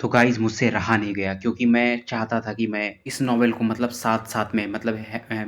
तो गाइज़ मुझसे रहा नहीं गया क्योंकि मैं चाहता था कि मैं इस नॉवेल को मतलब साथ-साथ में मतलब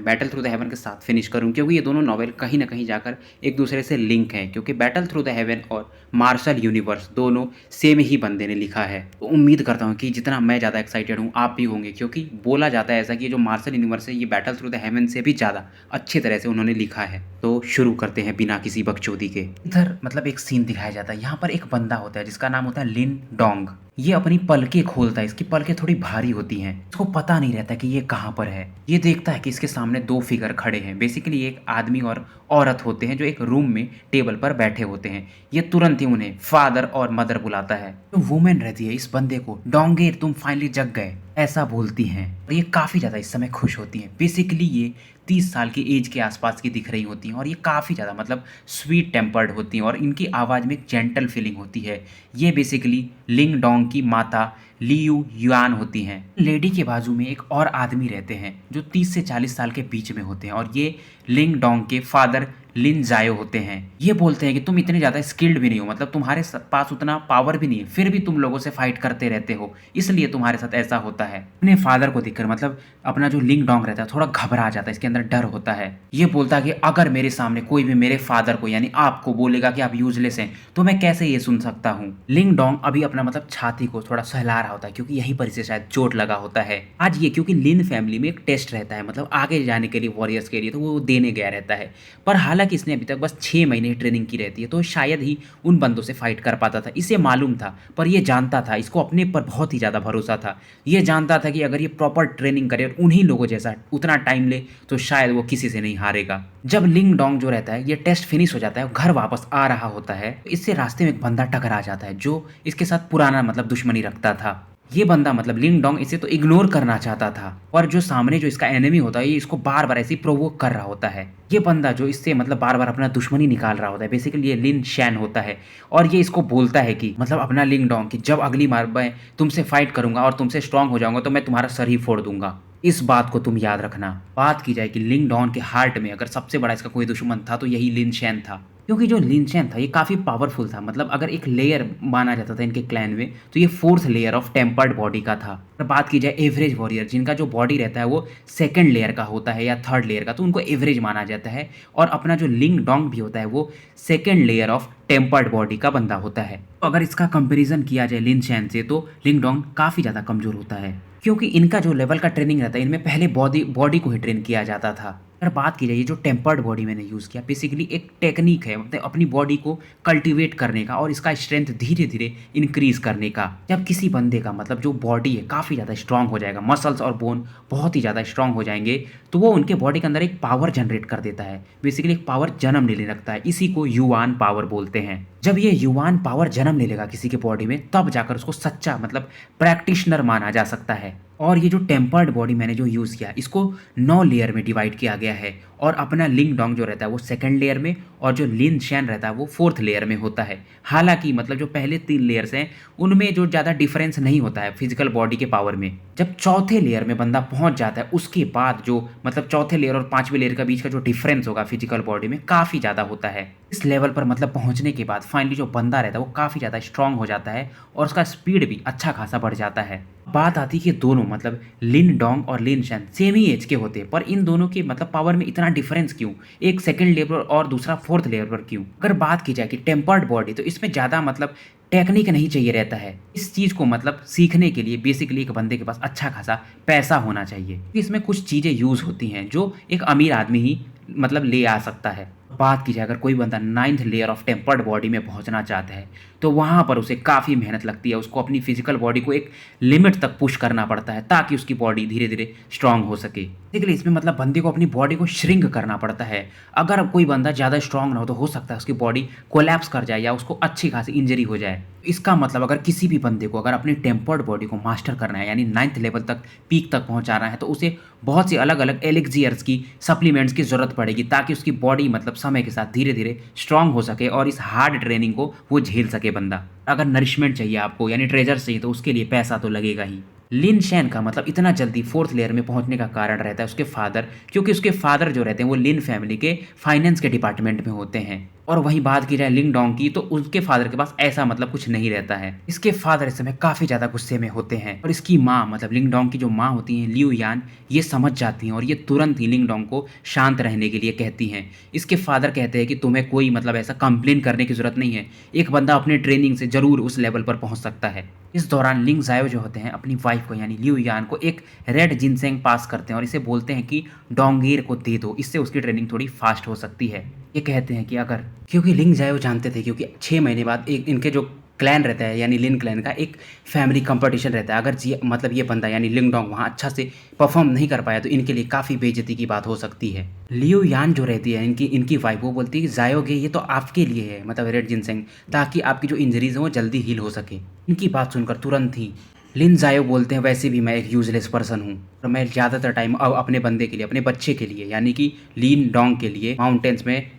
बैटल थ्रू द हेवन के साथ फ़िनिश करूँ क्योंकि ये दोनों नॉवेल कहीं न कहीं जाकर एक दूसरे से लिंक हैं क्योंकि बैटल थ्रू द हेवन और मार्शल यूनिवर्स दोनों सेम ही बंदे ने लिखा है। तो उम्मीद करता हूँ कि जितना मैं ज़्यादा एक्साइटेड हूँ आप भी होंगे क्योंकि बोला जाता है ऐसा कि ये जो मार्शल यूनिवर्स है ये बैटल थ्रू द हेवन से भी ज़्यादा अच्छी तरह से उन्होंने लिखा है। तो शुरू करते हैं बिना किसी बकचोदी के। इधर मतलब एक सीन दिखाया जाता है, यहाँ पर एक बंदा होता है जिसका नाम होता है लिन डोंग। ये अपनी पलकें खोलता है, इसकी पलकें थोड़ी भारी होती हैं। इसको पता नहीं रहता कि ये कहाँ पर है। ये देखता है कि इसके सामने 2 फिगर खड़े हैं। बेसिकली एक आदमी और औरत होते हैं जो एक रूम में टेबल पर बैठे होते हैं। ये तुरंत ही उन्हें फादर और मदर बुलाता है। जो वुमेन रहती है इस बंदे को, डोंगे तुम फाइनली जग गए, ऐसा बोलती हैं। और ये काफ़ी ज़्यादा इस समय खुश होती हैं। बेसिकली ये 30 साल की एज के आसपास की दिख रही होती हैं और ये काफ़ी ज़्यादा मतलब स्वीट टेम्पर्ड होती हैं और इनकी आवाज़ में एक जेंटल फीलिंग होती है। ये बेसिकली लिंग डोंग की माता लियू युआन होती हैं। लेडी के बाजू में एक और आदमी रहते हैं जो 30 से 40 साल के बीच में होते हैं और ये लिंग डोंग के फादर लिन जायो होते हैं। ये बोलते हैं कि तुम इतने ज़्यादा स्किल्ड भी नहीं हो, मतलब तुम्हारे पास उतना पावर भी नहीं है, फिर भी तुम लोगों से फाइट करते रहते हो, इसलिए तुम्हारे साथ ऐसा होता है। अपने फादर को देखकर मतलब अपना जो लिंग डोंग रहता है थोड़ा घबरा जाता है, इसके अंदर डर होता है। ये बोलता है कि अगर मेरे सामने कोई भी मेरे फादर को यानी आपको बोलेगा कि आप यूजलेस हैं तो मैं कैसे ये सुन सकता हूँ। लिंग डोंग अभी अपना मतलब छाती को थोड़ा सहला रहा होता है क्योंकि यहीं पर इसे शायद चोट लगा होता है। आज ये क्योंकि लिन फैमिली में एक टेस्ट रहता है मतलब आगे जाने के लिए वॉरियर्स के लिए, तो वो देने गया रहता है। पर हालांकि इसने अभी तक बस 6 महीने ट्रेनिंग की रहती है तो शायद ही उन बंदों से फाइट कर पाता था, इसे मालूम था। पर ये जानता था, इसको अपने पर बहुत ही ज़्यादा भरोसा था। ये जानता था कि अगर ये प्रॉपर ट्रेनिंग करे और उन्हीं लोगों जैसा उतना टाइम ले तो शायद वो किसी से नहीं हारेगा। जब लिंग डोंग जो रहता है ये टेस्ट फिनिश हो जाता है, घर वापस आ रहा होता है, इससे रास्ते में एक बंदा टकरा जाता है जो इसके साथ पुराना मतलब दुश्मनी रखता था। ये बंदा मतलब लिंग डोंग इसे तो इग्नोर करना चाहता था और जो सामने जो इसका एनिमी होता है ये इसको बार बार ऐसे प्रोवोक कर रहा होता है। ये बंदा जो इससे मतलब बार बार अपना दुश्मनी निकाल रहा होता है, बेसिकली ये लिन शैन होता है और ये इसको बोलता है कि मतलब अपना लिंग डोंग कि जब अगली बार मैं तुमसे फाइट करूंगा और तुमसे स्ट्रांग हो जाऊंगा तो मैं तुम्हारा सर ही फोड़ दूंगा। इस बात को तुम याद रखना। बात की जाए कि लिंग डॉन के हार्ट में अगर सबसे बड़ा इसका कोई दुश्मन था तो यही लिन शैन था, क्योंकि जो लिन शैन था ये काफ़ी पावरफुल था। मतलब अगर एक लेयर माना जाता था इनके क्लैन में तो ये 4th layer of tempered body का था। अगर बात की जाए एवरेज वॉरियर जिनका जो बॉडी रहता है वो 2nd लेयर का होता है या 3rd लेयर का, तो उनको एवरेज माना जाता है। और अपना जो लिंग डोंग भी होता है वो 2nd layer of tempered body का बंदा होता है। तो अगर इसका कंपैरिजन किया जाए लिन शैन से तो लिंग डोंग काफ़ी ज़्यादा कमज़ोर होता है क्योंकि इनका जो लेवल का ट्रेनिंग रहता है इनमें पहले बॉडी बॉडी को ही ट्रेन किया जाता था। अगर बात की जाए ये जो टेम्पर्ड बॉडी मैंने यूज़ किया बेसिकली एक टेक्निक है मतलब अपनी बॉडी को कल्टीवेट करने का और इसका स्ट्रेंथ धीरे धीरे इंक्रीज करने का। जब किसी बंदे का मतलब जो बॉडी है काफ़ी ज़्यादा स्ट्रांग हो जाएगा, मसल्स और बोन बहुत ही ज़्यादा स्ट्रांग हो जाएंगे, तो वो उनके बॉडी के अंदर एक पावर जनरेट कर देता है। बेसिकली एक पावर जन्म लेने लगता है, इसी को युवान पावर बोलते हैं। जब ये युवान पावर जन्म ले लेगा किसी के बॉडी में तब जाकर उसको सच्चा मतलब प्रैक्टिशनर माना जा सकता है। और ये जो टेम्पर्ड बॉडी मैंने जो यूज़ किया इसको 9 लेयर में डिवाइड किया गया है और अपना लिंग डोंग जो रहता है वो 2nd लेयर में और जो लिन शैन रहता है वो 4th लेयर में होता है। हालांकि मतलब जो पहले 3 लेयर्स हैं उनमें जो ज़्यादा डिफरेंस नहीं होता है फिजिकल बॉडी के पावर में। जब 4थे लेयर में बंदा पहुंच जाता है उसके बाद जो मतलब 4थे लेयर और 5वें लेयर का बीच का जो डिफरेंस होगा फिजिकल बॉडी में काफ़ी ज़्यादा होता है। इस लेवल पर मतलब पहुंचने के बाद फाइनली जो बंदा रहता है वो काफ़ी ज़्यादा स्ट्रांग हो जाता है और उसका स्पीड भी अच्छा खासा बढ़ जाता है। बात आती है कि दोनों मतलब लिन डोंग और लिन शैन सेम ही एज के होते हैं पर इन दोनों के मतलब पावर में इतना डिफरेंस क्यों, एक 2nd लेयर और दूसरा 4th लेयर पर क्यों। अगर बात की जाए कि टेम्पर्ड बॉडी तो इसमें ज़्यादा मतलब टेक्निक नहीं चाहिए रहता है। इस चीज़ को मतलब सीखने के लिए बेसिकली एक बंदे के पास अच्छा खासा पैसा होना चाहिए। इसमें कुछ चीज़ें यूज़ होती हैं जो एक अमीर आदमी ही मतलब ले आ सकता है। बात की जाए अगर कोई बंदा 9th layer of tempered body में पहुंचना चाहता है तो वहाँ पर उसे काफ़ी मेहनत लगती है, उसको अपनी फिजिकल बॉडी को एक लिमिट तक पुश करना पड़ता है ताकि उसकी बॉडी धीरे धीरे स्ट्रांग हो सके। इसलिए इसमें मतलब बंदे को अपनी बॉडी को श्रिंक करना पड़ता है। अगर कोई बंदा ज़्यादा स्ट्रांग ना हो तो हो सकता है उसकी बॉडी कोलैप्स कर जाए या उसको अच्छी खासी इंजरी हो जाए। इसका मतलब अगर किसी भी बंदे को अगर अपनी टेम्पर्ड बॉडी को मास्टर करना है यानी 9th लेवल तक पीक तक पहुंचाना है तो उसे बहुत सी अलग अलग एलिक्सियर्स की सप्लीमेंट्स की ज़रूरत पड़ेगी ताकि उसकी बॉडी मतलब समय के साथ धीरे धीरे स्ट्रांग हो सके और इस हार्ड ट्रेनिंग को वो झेल सके बंदा। अगर नरिशमेंट चाहिए आपको यानी ट्रेजर चाहिए तो उसके लिए पैसा तो लगेगा ही। लिन शैन का मतलब इतना जल्दी 4th लेयर में पहुंचने का कारण रहता है उसके फादर, क्योंकि उसके फादर जो रहते हैं वो लिन फैमिली के फाइनेंस के डिपार्टमेंट में होते हैं और वहीं बात की जाए लिंग डोंग की, तो उसके फादर के पास ऐसा मतलब कुछ नहीं रहता है। इसके फादर इस समय काफ़ी ज़्यादा गुस्से में होते हैं और इसकी माँ मतलब लिंग डोंग की जो माँ होती हैं लियू यान, ये समझ जाती हैं और ये तुरंत ही लिंग डोंग को शांत रहने के लिए कहती हैं। इसके फादर कहते हैं कि तुम्हें कोई मतलब ऐसा कंप्लेन करने की ज़रूरत नहीं है। एक बंदा अपनी ट्रेनिंग से ज़रूर उस लेवल पर पहुँच सकता है। इस दौरान लिंग ज़ायो जो होते हैं अपनी वाइफ़ को यानी लियू यान को एक रेड जिनसेंग पास करते हैं और इसे बोलते हैं कि डोंगेर को दे दो, इससे उसकी ट्रेनिंग थोड़ी फ़ास्ट हो सकती है। ये कहते हैं कि अगर क्योंकि लिंग ज़ायो जानते थे क्योंकि 6 महीने बाद एक इनके जो क्लैन रहता है यानी लिन क्लैन का एक फैमिली कंपटीशन रहता है। अगर जी मतलब ये बंदा यानी लिंग डोंग वहाँ अच्छा से परफ़ॉर्म नहीं कर पाया तो इनके लिए काफ़ी बेइज़्ज़ती की बात हो सकती है। लियू यान जो रहती है इनकी इनकी वाइफ़ वो बोलती है कि ज़ायोगे ये तो आपके लिए है मतलब रेड जिनसेंग, ताकि आपकी जो इंजरीज़ हैं वो जल्दी हील हो सके। इनकी बात सुनकर तुरंत ही लिन ज़ायो बोलते हैं वैसे भी मैं एक यूज़लेस पर्सन हूँ और मैं ज़्यादातर टाइम अपने बंदे के लिए, अपने बच्चे के लिए यानी कि लिन डोंग के लिए माउंटेन्स में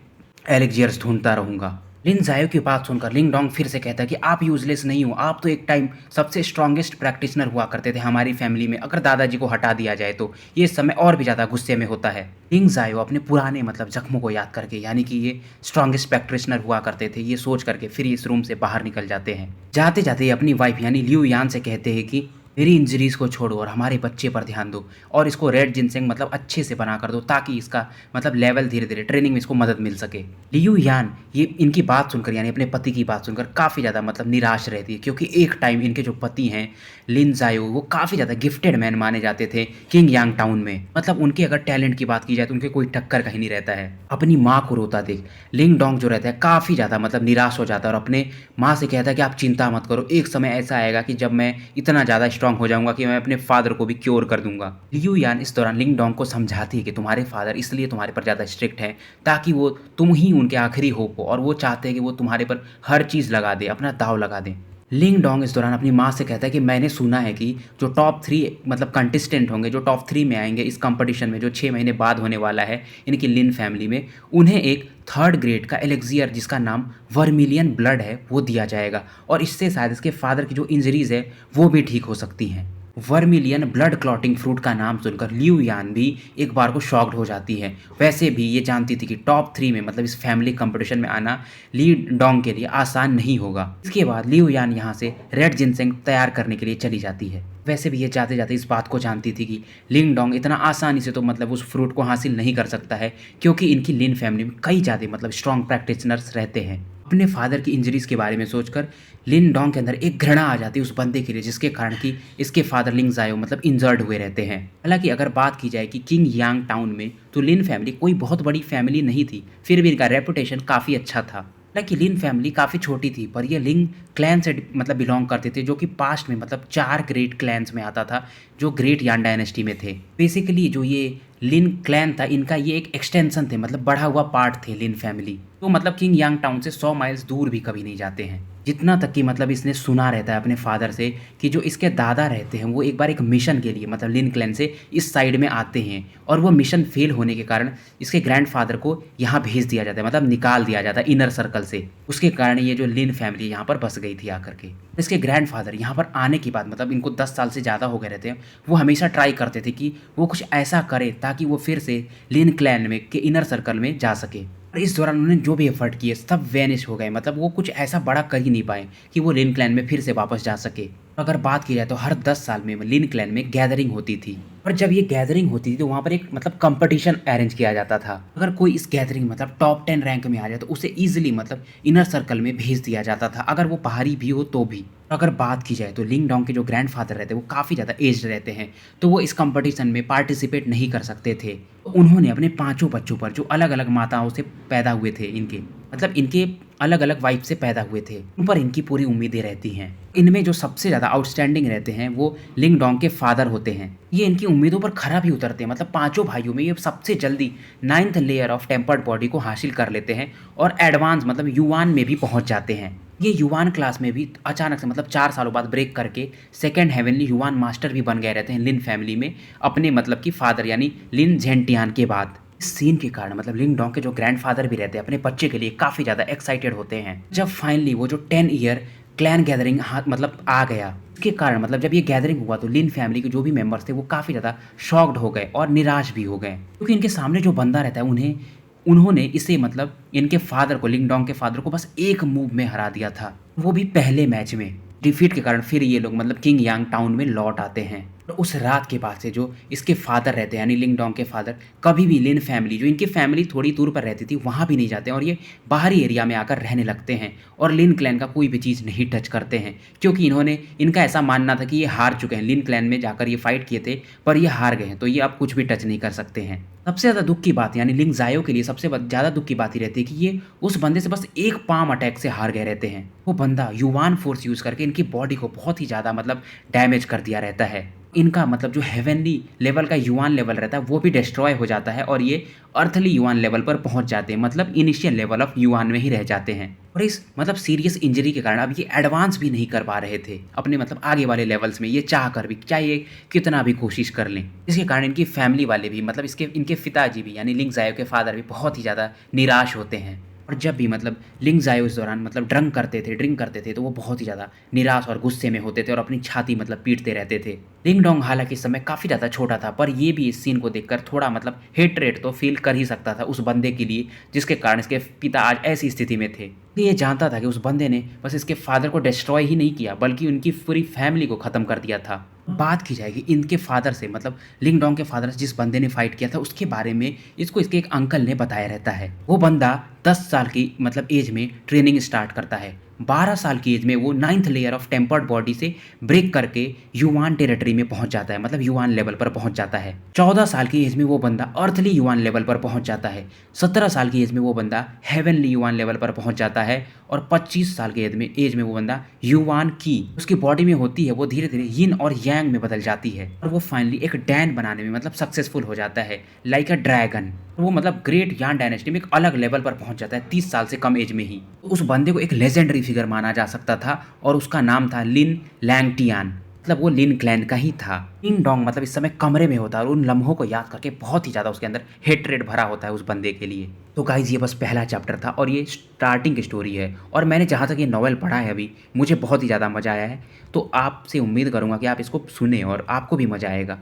एलिक्जियर्स ढूँढता रहूँगा। लिन ज़ायो की बात सुनकर लिंग डोंग फिर से कहता है कि आप यूज़लेस नहीं हो, आप तो एक टाइम सबसे स्ट्रॉन्गेस्ट प्रैक्टिशनर हुआ करते थे हमारी फैमिली में, अगर दादाजी को हटा दिया जाए तो। ये इस समय और भी ज़्यादा गुस्से में होता है। लिंग ज़ायो अपने पुराने मतलब ज़ख्मों को याद करके यानी कि ये स्ट्रॉन्गेस्ट प्रैक्टिशनर हुआ करते थे, ये सोच करके फिर इस रूम से बाहर निकल जाते हैं। जाते-जाते ये अपनी वाइफ़ यानी लियू यान से कहते हैं कि मेरी इंजरीज़ को छोड़ो और हमारे बच्चे पर ध्यान दो और इसको रेड जिनसेंग मतलब अच्छे से बना कर दो ताकि इसका मतलब लेवल धीरे-धीरे ट्रेनिंग में इसको मदद मिल सके। लियू यान ये इनकी बात सुनकर यानी अपने पति की बात सुनकर काफ़ी ज़्यादा मतलब निराश रहती है क्योंकि एक टाइम इनके जो पति हैं लिन ज़ायो वो काफ़ी ज़्यादा गिफ्टेड मैन माने जाते थे किंग यांग टाउन में। मतलब उनके अगर टैलेंट की बात की जाए तो उनके कोई टक्कर कहीं नहीं रहता है। अपनी माँ को रोता देख लिंग डोंग जो रहता है काफ़ी ज़्यादा मतलब निराश हो जाता है और अपने माँ से कहता है कि आप चिंता मत करो, एक समय ऐसा आएगा कि जब मैं इतना ज़्यादा स्ट्रांग हो जाऊँगा कि मैं अपने फादर को भी क्योर कर दूँगा। लियू यान इस दौरान लिंग डोंग को समझाती है कि तुम्हारे फादर इसलिए तुम्हारे पर ज़्यादा स्ट्रिक्ट हैं ताकि वो तुम ही उनके आखिरी होप हो और वो चाहते हैं कि वो तुम्हारे पर हर चीज़ लगा दें, अपना दाँव लगा दें। लिंग डोंग इस दौरान अपनी माँ से कहता है कि मैंने सुना है कि जो टॉप 3 मतलब कंटेस्टेंट होंगे, जो टॉप 3 में आएँगे इस कॉम्पिटिशन में जो 6 महीने बाद होने वाला है इनकी लिन फैमिली में, उन्हें एक 3rd ग्रेड का एलिक्सियर जिसका नाम वर्मिलियन ब्लड है वो दिया जाएगा और इससे शायद इसके फादर की जो इंजरीज़ है वो भी ठीक हो सकती हैं। वर्मिलियन ब्लड क्लॉटिंग फ्रूट का नाम सुनकर लियू यान भी एक बार को शॉक्ड हो जाती है। वैसे भी ये जानती थी कि टॉप 3 में मतलब इस फैमिली कंपटीशन में आना ली डोंग के लिए आसान नहीं होगा। इसके बाद लियू यान यहाँ से रेड जिनसेंग तैयार करने के लिए चली जाती है। वैसे भी ये जाते-जाते इस बात को जानती थी कि लिंग डोंग इतना आसानी से तो मतलब उस फ्रूट को हासिल नहीं कर सकता है क्योंकि इनकी लिन फैमिली में कई ज़्यादा मतलब स्ट्रॉन्ग प्रैक्टिशनर्स रहते हैं। अपने फादर की इंजरीज़ के बारे में सोचकर लिन डोंग के अंदर एक घृणा आ जाती है उस बंदे के लिए जिसके कारण कि इसके फादर लिंग ज़ायो मतलब इंजर्ड हुए रहते हैं। हालाँकि अगर बात की जाए कि किंग यांग टाउन में तो लिन फैमिली कोई बहुत बड़ी फैमिली नहीं थी, फिर भी इनका रेपुटेशन काफ़ी अच्छा था। हालाँकि लिन फैमिली काफ़ी छोटी थी पर ये लिंग क्लैन से मतलब बिलॉन्ग करते थे जो कि पास्ट में मतलब 4 ग्रेट क्लैन्स में आता था जो ग्रेट यान डायनेस्टी में थे। बेसिकली जो ये लिन क्लैन था इनका ये एक एक्सटेंशन थे मतलब बढ़ा हुआ पार्ट थे लिन फैमिली। तो मतलब किंग यांग टाउन से 100 माइल्स दूर भी कभी नहीं जाते हैं। जितना तक कि मतलब इसने सुना रहता है अपने फादर से कि जो इसके दादा रहते हैं वो एक बार एक मिशन के लिए मतलब लिन क्लैन से इस साइड में आते हैं और वो मिशन फेल होने के कारण इसके ग्रैंडफादर को यहाँ भेज दिया जाता है मतलब निकाल दिया जाता है इनर सर्कल से। उसके कारण ये जो लिन फैमिली यहाँ पर बस गई थी आकर के। इसके ग्रैंडफादर यहाँ पर आने के बाद मतलब इनको 10 साल से ज़्यादा हो गए रहते हैं, वो हमेशा ट्राई करते थे कि वो कुछ ऐसा करे ताकि वो फिर से लिन क्लैन में के इनर सर्कल में जा सके। और इस दौरान उन्होंने जो भी एफर्ट किए सब वैनिश हो गए मतलब वो कुछ ऐसा बड़ा कर ही नहीं पाए कि वो लिन क्लैन में फिर से वापस जा सके। अगर बात की जाए तो हर 10 साल में लिन क्लैन में गैदरिंग होती थी और जब ये गैदरिंग होती थी तो वहाँ पर एक मतलब कंपटीशन अरेंज किया जाता था। अगर कोई इस गैदरिंग मतलब टॉप 10 रैंक में आ जाए तो उसे ईजिली मतलब इनर सर्कल में भेज दिया जाता था अगर वो बाहरी भी हो तो भी। अगर बात की जाए तो लिंग डोंग के जो ग्रैंडफादर रहते हैं वो काफ़ी ज़्यादा एज्ड रहते हैं तो वो इस कंपटीशन में पार्टिसिपेट नहीं कर सकते थे। तो उन्होंने अपने 5 बच्चों पर जो अलग-अलग माताओं से पैदा हुए थे इनके मतलब इनके अलग-अलग वाइफ से पैदा हुए थे, उन पर इनकी पूरी उम्मीदें रहती हैं। इनमें जो सबसे ज़्यादा आउटस्टैंडिंग रहते हैं वो लिंग डोंग के फादर होते हैं। ये इनकी उम्मीदों पर खरा भी उतरते हैं मतलब पाँचों भाइयों में ये सबसे जल्दी 9th layer of tempered body को हासिल कर लेते हैं और एडवांस मतलब युवान में भी पहुँच जाते हैं। ये युवान क्लास में भी अचानक से मतलब 4 सालों बाद ब्रेक करके सेकंड हेवनली युवान मास्टर भी बन गए रहते हैं लिन फैमिली में अपने मतलब कि फादर यानी लिन झेंटियान के बाद। इस सीन के कारण मतलब लिंग डोंग के जो ग्रैंडफादर भी रहते हैं अपने बच्चे के लिए काफ़ी ज़्यादा एक्साइटेड होते हैं। जब फाइनली वो जो 10 ईयर क्लैन गैदरिंग हाथ मतलब आ गया उसके कारण मतलब जब ये गैदरिंग हुआ तो लिन फैमिली के जो भी मेंबर्स थे वो काफ़ी ज़्यादा शॉक्ड हो गए और निराश भी हो गए क्योंकि इनके सामने जो बंदा रहता है उन्हें उन्होंने इसे मतलब इनके फादर को, लिंगडोंग के फादर को बस एक मूव में हरा दिया था, वो भी पहले मैच में। डिफीट के कारण फिर ये लोग मतलब किंग यांग टाउन में लौट आते हैं। और उस रात के बाद से जो इसके फादर रहते हैं यानी लिंगडोंग के फादर, कभी भी लिन फैमिली, जो इनकी फैमिली थोड़ी दूर पर रहती थी, वहाँ भी नहीं जाते हैं और ये बाहरी एरिया में आकर रहने लगते हैं और लिन क्लैन का कोई भी चीज़ नहीं टच करते हैं, क्योंकि इनका ऐसा मानना था कि ये हार चुके हैं। लिन क्लैन में जाकर ये फाइट किए थे पर ये हार गए हैं, तो ये अब कुछ भी टच नहीं कर सकते हैं। सबसे ज़्यादा दुःख की बात यानी लिंग ज़ायो के लिए सबसे ज़्यादा दुःख की बात ही रहती है कि ये उस बंदे से बस एक पाम अटैक से हार गए रहते हैं। वो बंदा युवान फोर्स यूज़ करके इनकी बॉडी को बहुत ही ज़्यादा मतलब डैमेज कर दिया रहता है। इनका मतलब जो हेवनली लेवल का युवान लेवल रहता है वो भी डिस्ट्रॉय हो जाता है और ये अर्थली युवान लेवल पर पहुंच जाते हैं, मतलब इनिशियल लेवल ऑफ युवान में ही रह जाते हैं। और इस मतलब सीरियस इंजरी के कारण अब ये एडवांस भी नहीं कर पा रहे थे अपने मतलब आगे वाले लेवल्स में, ये चाह कर भी, चाहे ये कितना भी कोशिश कर लें। इसके कारण इनकी फैमिली वाले भी मतलब इनके पिताजी भी यानी लिंग ज़ायो के फादर भी बहुत ही ज़्यादा निराश होते हैं। और जब भी मतलब लिंग ज़ायो इस दौरान मतलब ड्रिंक करते थे तो वो बहुत ही ज़्यादा निराश और गुस्से में होते थे और अपनी छाती मतलब पीटते रहते थे। लिंग डोंग हालांकि इस समय काफ़ी ज़्यादा छोटा था, पर ये भी इस सीन को देखकर थोड़ा मतलब हेट्रेट तो फील कर ही सकता था उस बंदे के लिए जिसके कारण इसके पिता आज ऐसी स्थिति में थे। ये जानता था कि उस बंदे ने बस इसके फादर को डिस्ट्रॉय ही नहीं किया बल्कि उनकी पूरी फैमिली को ख़त्म कर दिया था। बात की जाएगी इनके फादर से, मतलब लिंग डोंग के फादर से जिस बंदे ने फाइट किया था उसके बारे में इसके एक अंकल ने बताया रहता है। वो बंदा 10 साल की मतलब एज में ट्रेनिंग स्टार्ट करता है। 12 साल की एज में वो 9th layer of tempered body से ब्रेक करके युवान टेरिटरी में पहुंच जाता है, मतलब युवान लेवल पर पहुंच जाता है। 14 साल की एज में वो बंदा अर्थली युवान लेवल पर पहुंच जाता है। 17 साल की एज में वो बंदा हेवनली युवान लेवल पर पहुंच जाता है और 25 साल की एज में वो बंदा युवान की उसकी बॉडी में होती है वो धीरे धीरे यिन और यांग में बदल जाती है और वो फाइनली एक डैन बनाने में मतलब सक्सेसफुल हो जाता है, लाइक अ ड्रैगन। वो मतलब ग्रेट यान डायनेस्टी में एक अलग लेवल पर पहुंच जाता है 30 साल से कम एज में ही। उस बंदे को एक लेजेंडरी फिगर माना जा सकता था और उसका नाम था लिन लैंगटियान, मतलब वो लिन क्लैन का ही था। लिंग डोंग मतलब इस समय कमरे में होता है और उन लम्हों को याद करके बहुत ही ज़्यादा उसके अंदर हेट्रेड भरा होता है उस बंदे के लिए। तो गाइज ये बस पहला चैप्टर था और ये स्टार्टिंग की स्टोरी है और मैंने जहाँ तक ये नॉवल पढ़ा है अभी मुझे बहुत ही ज़्यादा मज़ा आया है, तो आपसे उम्मीद करूँगा कि आप इसको सुने और आपको भी मज़ा आएगा।